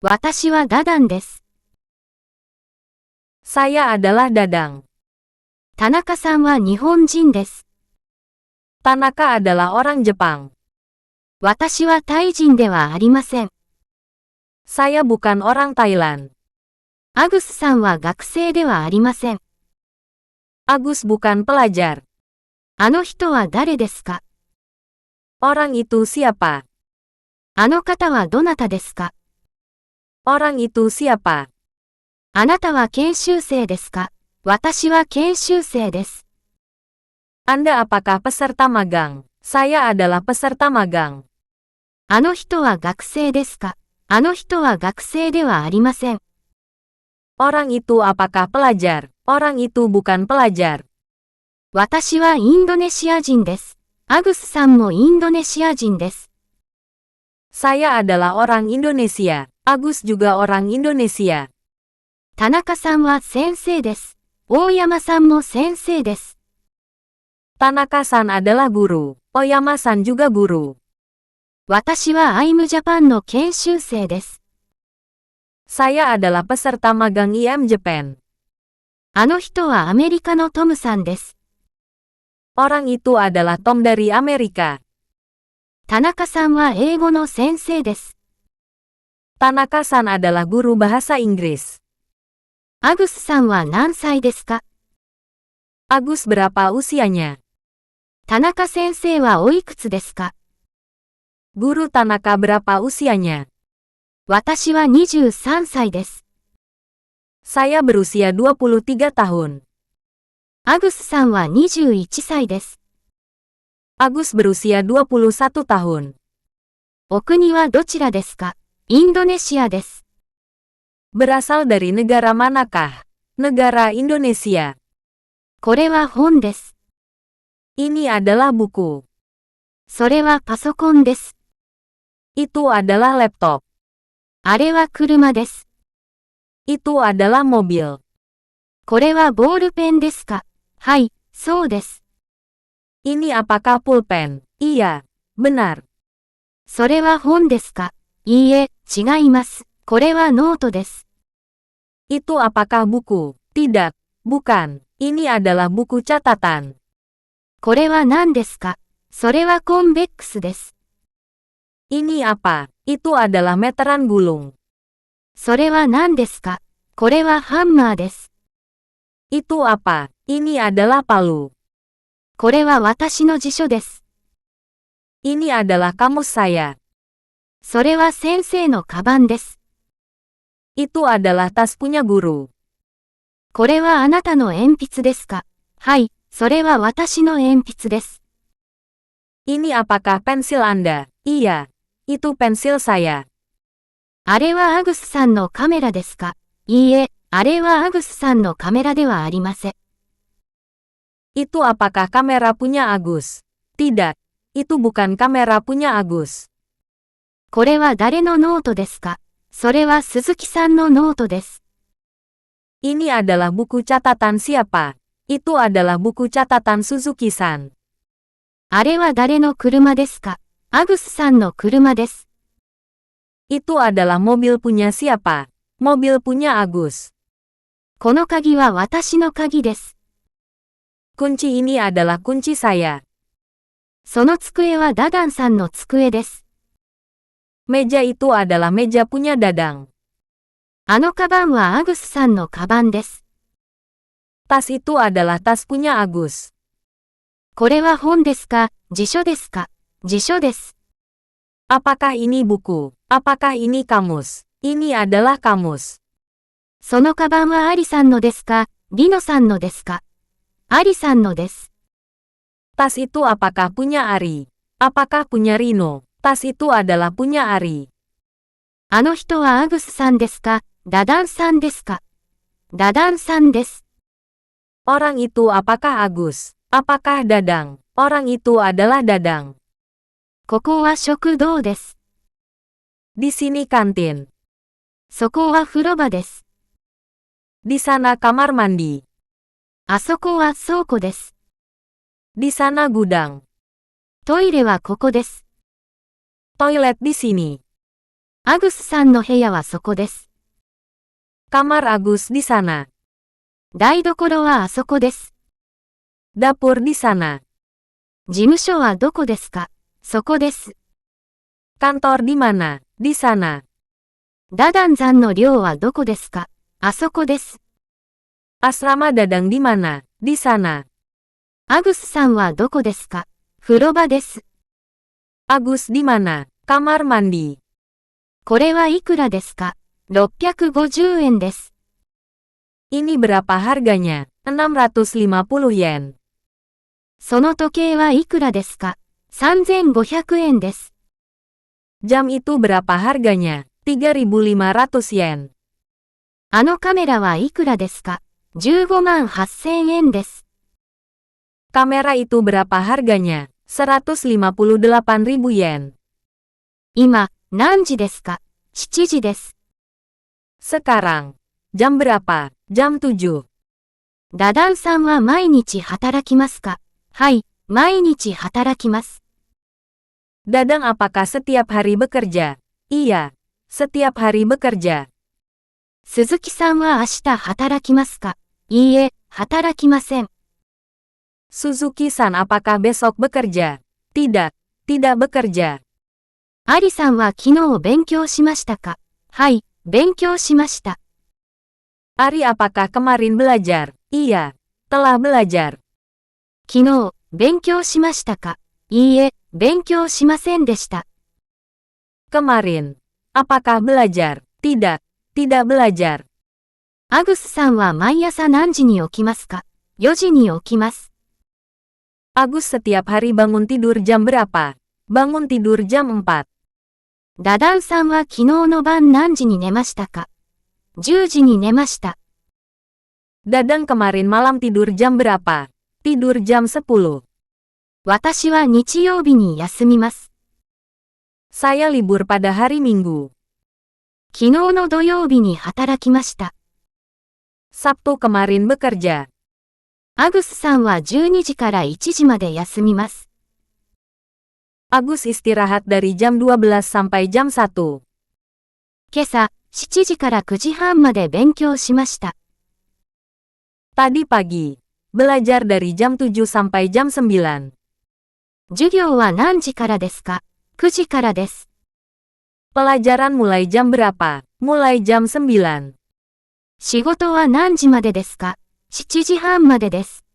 私はダダンです。Saya adalah Dadang. 田中さんは日本人です。Tanaka adalah orang Jepang. 私はタイ人ではありません。Saya bukan orang Thailand. アグスさんは学生ではありません。Agus bukan pelajar. あの人は誰ですか？ Orang itu siapa? あの方はどなたですか？ Orang itu siapa? あなたは研修生ですか？私は研修生です。Anda apakah peserta magang? Saya adalah peserta magang. あの人は学生ですか？あの人は学生ではありません。Orang itu apakah pelajar? Orang itu bukan pelajar. 私はインドネシア人です。アグスさんもインドネシア人です。Saya adalah orang Indonesia. Agus juga orang Indonesia. 田中さんは先生です。大山さんも先生です。Tanaka-san adalah guru. Oyama-san juga guru. 私はアイムジャパンの研修生です。Saya adalah peserta magang IM Japan. あの人はアメリカのトムさんです。Orang itu adalah Tom dari Amerika. 田中さんは英語の先生です。Tanaka-san adalah guru bahasa Inggris. アグスさんは何歳ですか？ Agus berapa usianya? 田中先生はおいくつですか？ Guru Tanaka berapa usianya? 私は23歳です。Saya berusia 23 tahun. アグスさんは21歳です。Agus berusia 21 tahun. お国はどちらですか？インドネシアです。Berasal dari negara manakah? Negara Indonesia. これは本です。Ini adalah buku. それはパソコンです。Itu adalah laptop. あれは車です。Itu adalah mobil. これはボールペンですか？はい、そうです。Ini apakah pulpen? Iya, benar. それは本ですか？いいえ、違います。これはノートです。Itu apakah buku? Tidak, bukan. Ini adalah buku catatan. これは何ですか？それはコンベックスです。Ini apa? Itu adalah meteran gulung. それは何ですか？これはハンマーです。Itu apa? Ini adalah palu. これは私の辞書です。Ini adalah kamus saya. それは先生のカバンです。Itu adalah tas punya guru. これはあなたの鉛筆ですか？はい、それは私の鉛筆です。Ini apakah pensil Anda? Iya, itu pensil saya. あれはアグスさんのカメラですか？いいえ、あれはアグスさんのカメラではありません。Itu apakah kamera punya Agus? Tidak, itu bukan kamera punya Agus. これは誰のノートですか？それは鈴木さんのノートです。Ini adalah buku catatan siapa? Itu adalah buku catatan Suzuki-san. あれは誰の車ですか？アグスさんの車です。Itu adalah mobil punya siapa? Mobil punya Agus. この鍵は私の鍵です。Kunci ini adalah kunci saya. その机はダダンさんの机です。Meja itu adalah meja punya Dadang. あのカバンはアグスさんのカバンです。Tas itu adalah tas punya Agus. これは本ですか？辞書ですか？辞書です。Apakah ini buku? Apakah ini kamus? Ini adalah kamus. そのカバンはアリさんのですか？リノさんのですか？アリさんのです。Tas itu apakah punya Ari? Apakah punya Rino? Tas itu adalah punya Ari. あの人はアグスさんですか？ダダンさんですか？ダダンさんです。Orang itu apakah Agus? Apakah Dadang? Orang itu adalah Dadang. ここは食堂です。Di sini kantin. そこは風呂場です。Di sana kamar mandi. あそこは倉庫です。Di sana gudang. トイレはここです。Toilet di sini. アグスさんの部屋はそこです。Kamar Agus di sana. 台所はあそこです。Dapur di sana. 事務所はどこですか？そこです。Kantor di mana? Di sana. ダダン山の寮はどこですか？あそこです。Asrama Dadang di mana? Di sana. アグスさんはどこですか？風呂場です。Agus di mana? Kamar mandi. これはいくらですか？650円です。Ini berapa harganya? 650 yen. その時計はいくらですか？3500円です。Jam itu berapa harganya? 3.500 yen. あのカメラはいくらですか？15万8000円です。Kamera itu berapa harganya? 158.000 yen. 今、何時ですか？7時です。Sekarang. Jam berapa? Jam 7. ダダンさんは毎日働きますか？はい、毎日働きます。Dadang apakah setiap hari bekerja? Iya, setiap hari bekerja. 鈴木さんは明日働きますか？いいえ、働きません。Suzuki-san apakah besok bekerja? Tidak, tidak bekerja. アリさんは昨日勉強しましたか？はい、勉強しました。Ari apakah kemarin belajar? Iya, telah belajar. 昨日、勉強しましたか？いいえ、勉強しませんでした。Kemarin. Apakah belajar? Tidak, tidak belajar. アグスさんは毎朝何時に起きますか？ 4 時に起きます。Agus setiap hari bangun tidur jam berapa? Bangun tidur jam 4. ダダンさんは昨日の晩何時に寝ましたか？ 10 時に寝ました。Dadang kemarin malam tidur jam berapa? Tidur jam 10. 私は日曜日に休みます。Saya libur pada hari Minggu. 昨日の土曜日に働きました。Sabtu kemarin bekerja. アグスさんは12時から1時まで休みます。Agus istirahat dari jam 12 sampai jam 1. 今朝、7時から9時半まで勉強しました。Tadi pagi. Belajar dari jam 7 sampai jam 9. 授業は何時からですか？ 9 時からです。Pelajaran mulai jam berapa? Mulai jam 9. 仕事は何時までですか？ 7 時半までです。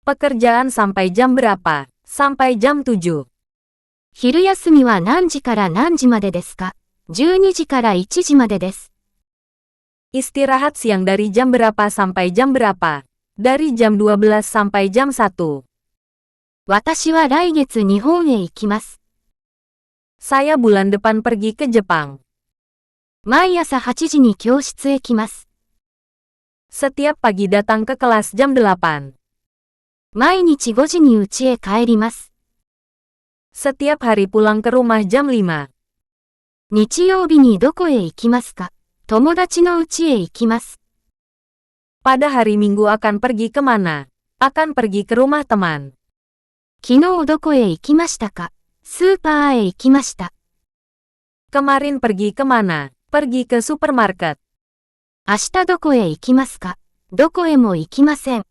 Pekerjaan sampai jam berapa? Sampai jam 7. 昼休みは何時から何時までですか？ 12 時から1時までです。Istirahat siang dari jam berapa sampai jam berapa? Dari jam 12 sampai jam 1. 私は来月日本へ行きます。Saya bulan depan pergi ke Jepang. 毎朝8時に教室へ来ます。Setiap pagi datang ke kelas jam 8. 毎日5時に家へ帰ります。Setiap hari pulang ke rumah jam 5. 日曜日にどこへ行きますか？友達の家へ行きます。Pada hari Minggu akan pergi ke mana? Akan pergi ke rumah teman. 昨日どこへ行きましたか？スーパーへ行きました。Kemarin pergi ke mana? Pergi ke supermarket. 明日どこへ行きますか？どこへも行きません。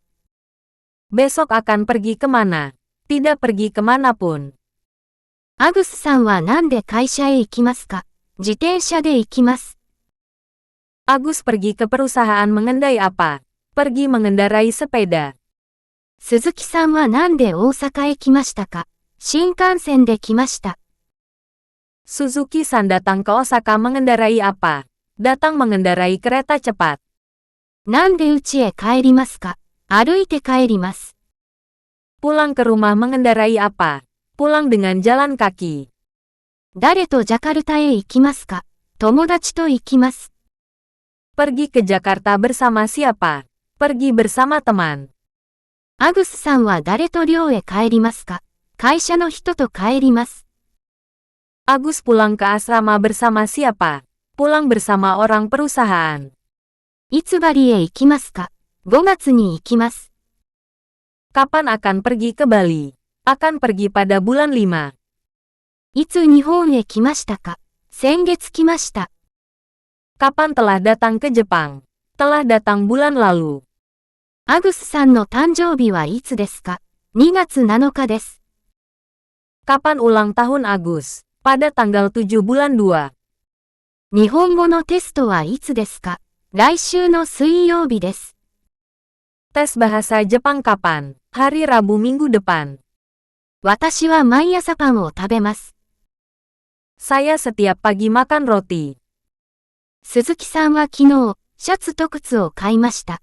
Besok akan pergi ke mana? Tidak pergi kemanapun. アグスさんはなんで会社へ行きますか？自転車で行きます。Agus pergi ke perusahaan mengendai apa? Pergi mengendarai sepeda. 鈴木さんはなんで大阪へ来ましたか？新幹線で来ました。Suzuki-san datang ke Osaka mengendarai apa? Datang mengendarai kereta cepat. なんで家へ帰りますか？歩いて帰ります。Pulang ke rumah mengendarai apa? Pulang dengan jalan kaki. 誰とジャカルタへ行きますか？友達と行きます。Pergi ke Jakarta bersama siapa? Pergi bersama teman. アグスさんは誰と寮へ帰りますか？会社の人と帰ります。Agus pulang ke asrama bersama siapa? Pulang bersama orang perusahaan. いつバリへ行きますか？ 5 月に行きます。Kapan akan pergi ke Bali? Akan pergi pada bulan 5. いつ日本へ来ましたか？先月来ました。Kapan telah datang ke Jepang? Telah datang bulan lalu. アグスさんの誕生日はいつですか？ 2 月7日です。Kapan ulang tahun Agus? Pada tanggal 7 bulan 2. 日本語のテストはいつですか？来週の水曜日です。Tes bahasa Jepang kapan? Hari Rabu minggu depan. 私は毎朝パンを食べます。Saya setiap pagi makan roti. 鈴木さんは昨日、シャツと靴を買いました。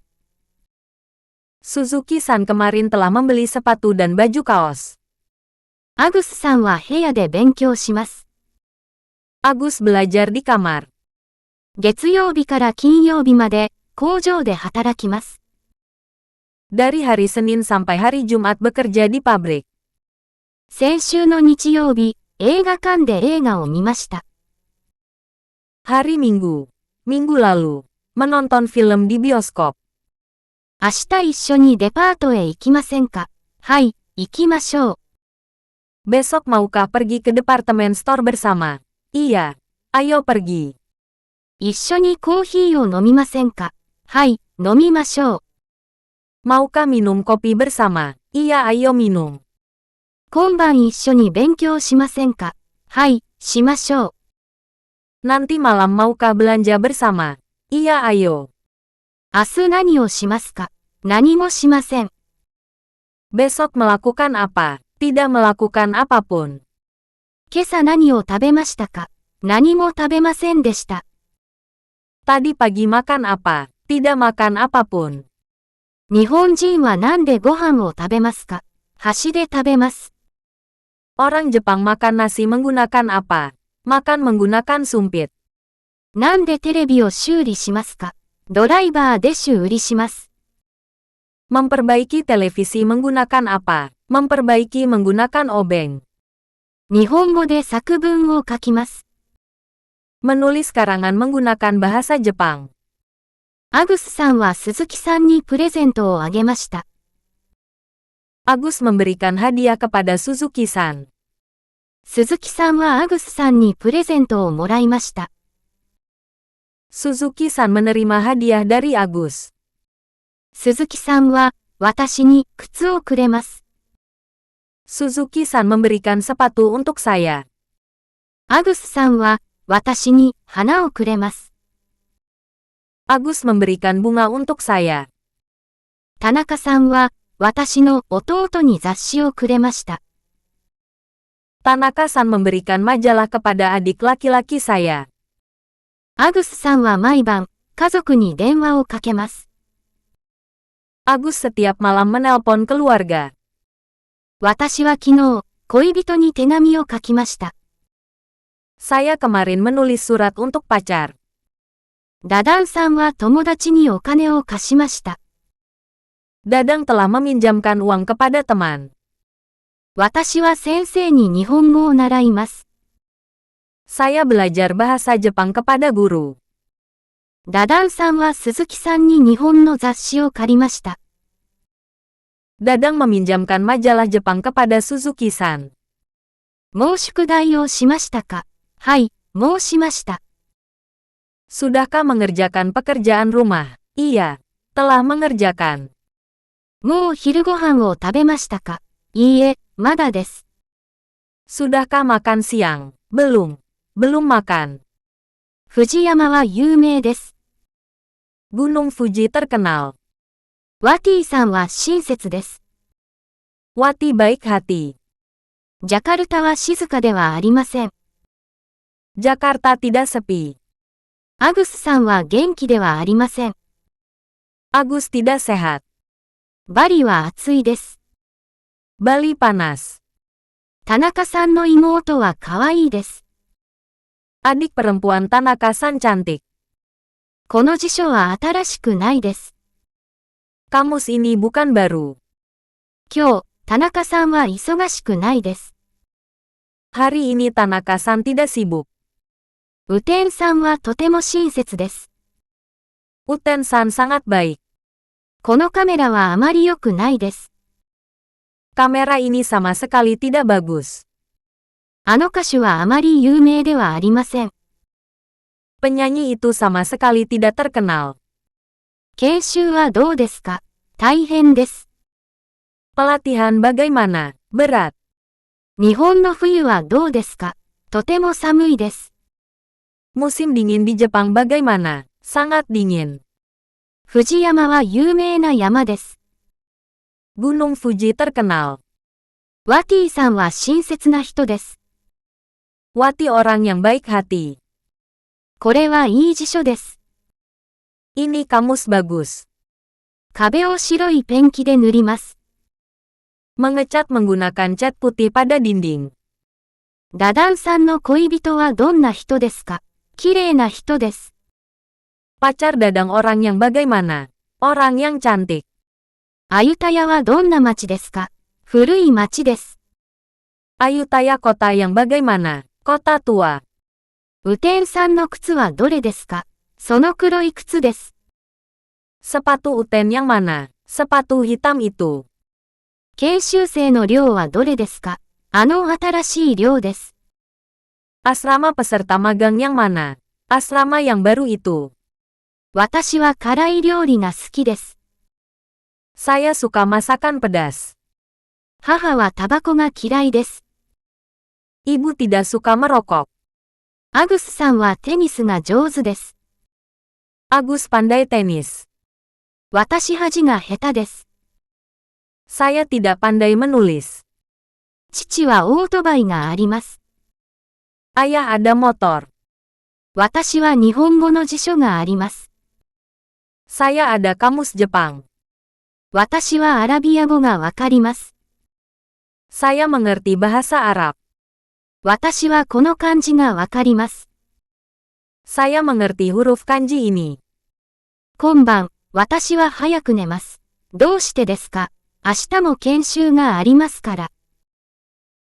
Suzuki-san kemarin telah membeli sepatu dan baju kaos. アグスさんは部屋で勉強します。Agus belajar di kamar. 月曜日から金曜日まで工場で働きます。Dari hari Senin sampai hari Jumat bekerja di pabrik. 先週の日曜日、映画館で映画を見ました。Hari Minggu. Minggu lalu. Menonton film di bioskop. 明日一緒にデパートへ行きませんか？はい、行きましょう。Besok maukah pergi ke departemen store bersama? Iya. Ayo pergi. 一緒にコーヒーを飲みませんか？はい、飲みましょう。Maukah minum kopi bersama? Iya, ayo minum. 今晩一緒に勉強しませんか？はい、しましょう。Nanti malam maukah belanja bersama? Iya, ayo. 明日何をしますか？何もしません。Besok melakukan apa? Tidak melakukan apapun. 今朝何を食べましたか？何も食べませんでした。Tadi pagi makan apa? Tidak makan apapun. 日本人は何でご飯を食べますか？箸で食べます。Orang Jepang makan nasi menggunakan apa? Makan menggunakan sumpit. なんでテレビを修理しますか？ドライバーで修理します。Memperbaiki televisi menggunakan apa? Memperbaiki menggunakan obeng. 日本語で作文を書きます。Menulis karangan menggunakan bahasa Jepang. アグスさんは鈴木さんにプレゼントをあげました。Agus memberikan hadiah kepada Suzuki-san. 鈴木さんはアグスさんにプレゼントをもらいました。Suzuki-san menerima hadiah dari Agus. 鈴木さんは私に靴をくれます。Suzuki-san memberikan sepatu untuk saya. アグスさんは私に花をくれます。Agus memberikan bunga untuk saya. 田中さんは私の弟に雑誌をくれました。Tanaka-san memberikan majalah kepada adik laki-laki saya. アグスさんは毎晩家族に電話をかけます。Agus setiap malam menelpon keluarga. 私は昨日、恋人に手紙を書きました。Saya kemarin menulis surat untuk pacar. ダダンさんは友達にお金を貸しました。Dadang telah meminjamkan uang kepada teman. 私は先生に日本語を習います。Saya belajar bahasa Jepang kepada guru. ダダンさんは鈴木さんに日本の雑誌を借りました。Dadang meminjamkan majalah Jepang kepada Suzuki-san. もう宿題をしましたか？はい、もうしました。Sudahkah mengerjakan pekerjaan rumah? Iya, telah mengerjakan. もう昼ご飯を食べましたか？いいえ、まだです。Sudahkah makan siang? Belum. Belum makan. 富士山は有名です。Gunung Fuji terkenal. ワティさんは親切です。Wati baik hati. ジャカルタは静かではありません。Jakarta tidak sepi. アグスさんは元気ではありません。Agus tidak sehat. バリは暑いです。Bali panas. 田中さんの妹は可愛いです。Adik perempuan Tanaka-san cantik. この辞書は新しくないです。Kamus ini bukan baru. 今日、田中さんは忙しくないです。Hari ini Tanaka-san tidak sibuk. ウテンさんはとても親切です。Uten-san sangat baik. このカメラはあまり良くないです。Kamera ini sama sekali tidak bagus. あの歌手はあまり有名ではありません。Penyanyi itu sama sekali tidak terkenal. 研修はどうですか？大変です。Pelatihan bagaimana? Berat. 日本の冬はどうですか？とても寒いです。Musim dingin di Jepang bagaimana? Sangat dingin. 富士山は有名な山です。Gunung Fuji terkenal. ワティさんは親切な人です。Wati orang yang baik hati. これはいい辞書です。Ini kamus bagus. 壁を白いペンキで塗ります。Mengecat menggunakan cat putih pada dinding. ダダンさんの恋人はどんな人ですか？綺麗な人です。Pacar Dadang orang yang bagaimana? Orang yang cantik. アユタヤはどんな町ですか？古い町です。Ayutthaya kota yang bagaimana? Kota tua. 雨天さんの靴はどれですか？その黒い靴です。Sepatu Uten yang mana? Sepatu hitam itu. 研修生の寮はどれですか？あの新しい寮です。Asrama peserta magang yang mana? Asrama yang baru itu. 私は辛い料理が好きです。Saya suka masakan pedas. 母はタバコが嫌いです。Ibu tidak suka merokok. アグスさんはテニスが上手です。Agus pandai tenis. 私恥が下手です。Saya tidak pandai menulis. 父はオートバイがあります。Ayah ada motor. 私は日本語の辞書があります。Saya ada kamus Jepang. 私はアラビア語がわかります。Saya mengerti bahasa Arab. 私はこの漢字がわかります。Saya mengerti huruf kanji ini. 今晩、私は早く寝ます。どうしてですか？明日も研修がありますから。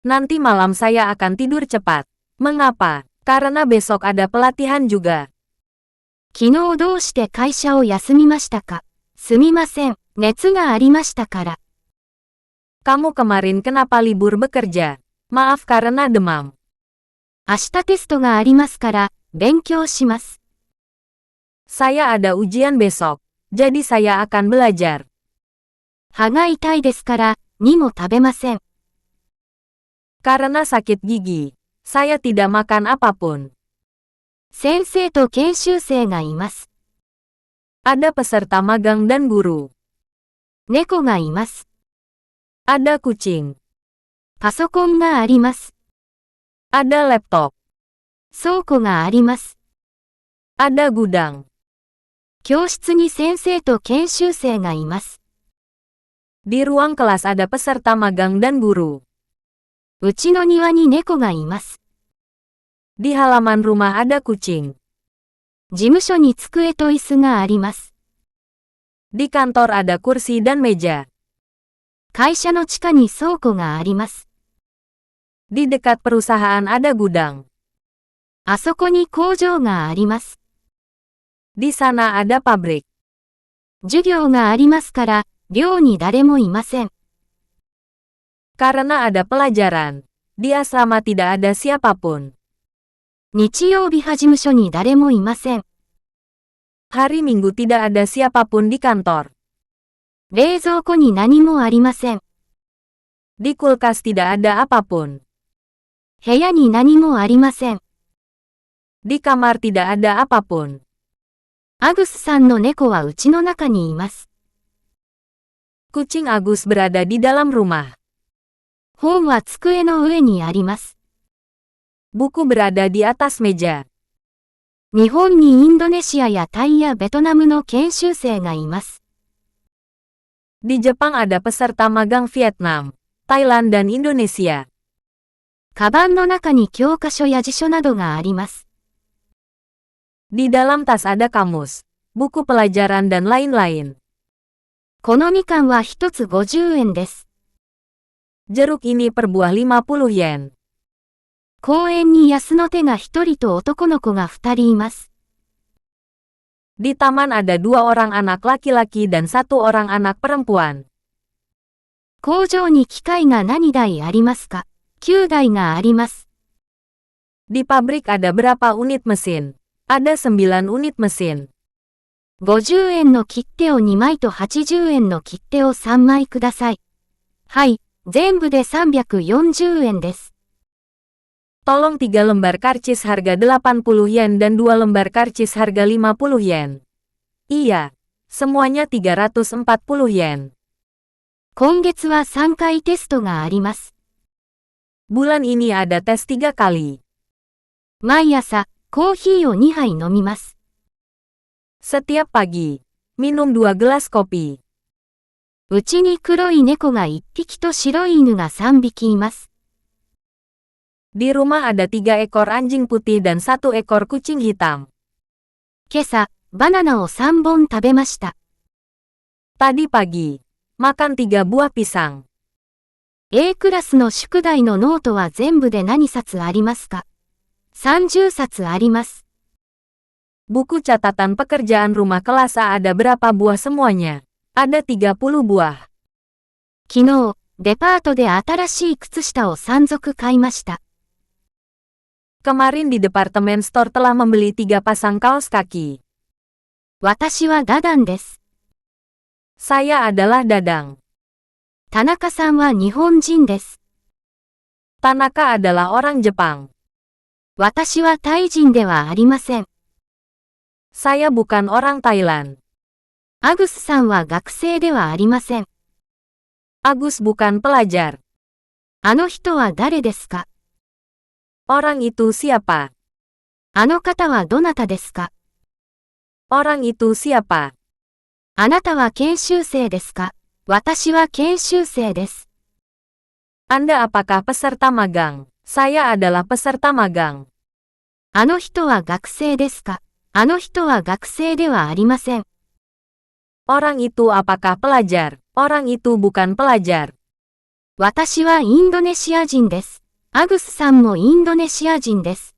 Nanti malam saya akan tidur cepat. Mengapa? Karena besok ada pelatihan juga. 昨日どうして会社を休みましたか？すみません、熱がありましたから。Kamu kemarin kenapa libur bekerja? Maaf karena demam. 明日テストがありますから、勉強します。Saya ada ujian besok, jadi saya akan belajar. 歯が痛いですから、にも食べません。Karena sakit gigi, saya tidak makan apapun. 先生と研修生がいます。Ada peserta magang dan guru. 猫がいます。Ada kucing. パソコンがあります。Ada laptop. 倉庫があります。Ada gudang. 教室に先生と研修生がいます。Di ruang kelas ada peserta magang dan guru. うちの庭に猫がいます。Di halaman rumah ada kucing. 事務所に机と椅子があります。Di kantor ada kursi dan meja. 会社の地下に倉庫があります。Di dekat perusahaan ada gudang. あそこに工場があります。Di sana ada pabrik. 授業がありますから、寮に誰もいません。Karena ada pelajaran. Di asrama tidak ada siapapun. 日曜日派事務所に誰もいません。Hari Minggu tidak ada siapapun di kantor. 冷蔵庫に何もありません。Di kulkas tidak ada apapun. 部屋に何もありません。Di kamar tidak ada apapun. アグスさんの猫は家の中にいます。Kucing Agus berada di dalam rumah. 本は机の上にあります。Buku berada di atas meja. 日本にインドネシアやタイやベトナムの研修生がいます。Di Jepang ada peserta magang Vietnam, Thailand dan Indonesia. カバンの中に教科書や辞書などがあります。Di dalam tas ada kamus, buku pelajaran dan lain-lain. このみかんは一つ50円です。Jeruk ini per buah 50 yen. 公園に安の手が一人と男の子が二人います。Di taman ada 2 orang anak laki-laki dan 1 orang anak perempuan. 工場に機械が何台ありますか？9台があります。Di pabrik ada berapa unit mesin? Ada 9 unit mesin. 50円の切手を2枚と80円の切手を3枚ください。はい、全部で340円です。Tolong 3 lembar karcis harga 80 yen dan 2 lembar karcis harga 50 yen. Iya, semuanya 340 yen. 今月は3回テストがあります。Bulan ini ada tes 3 kali. 毎朝、コーヒーを2杯飲みます。Setiap pagi, minum 2 gelas kopi. うちに黒い猫が1匹と白い犬が3匹います。Di rumah ada 3 ekor anjing putih dan 1 ekor kucing hitam. 今朝、バナナを3本食べました。Tadi pagi, makan 3 buah pisang. A クラスの宿題のノートは全部で何冊ありますか？ 30 冊あります。Buku catatan pekerjaan rumah kelas A ada berapa buah semuanya? Ada 30 buah. 昨日、デパートで新しい靴下を3足買いました。Kemarin di departemen store telah membeli 3 pasang kaos kaki. 私はダダンです。Saya adalah Dadang. 田中さんは日本人です。Tanaka adalah orang Jepang. 私はタイ人ではありません。Saya bukan orang Thailand. アグスさんは学生ではありません。Agus bukan pelajar. あの人は誰ですか？ Orang itu siapa? あの方はどなたですか？ Orang itu siapa? あなたは研修生ですか？私は研修生です。Anda apakah peserta magang? Saya adalah peserta magang. あの人は学生ですか？あの人は学生ではありません。Orang itu apakah pelajar? Orang itu bukan pelajar. 私はインドネシア人です。アグスさんもインドネシア人です。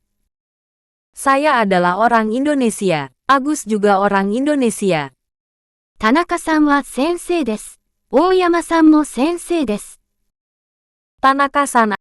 Saya adalah orang Indonesia. Agus juga orang Indonesia. 田中さんは先生です。大山さんも先生です。Tanaka-san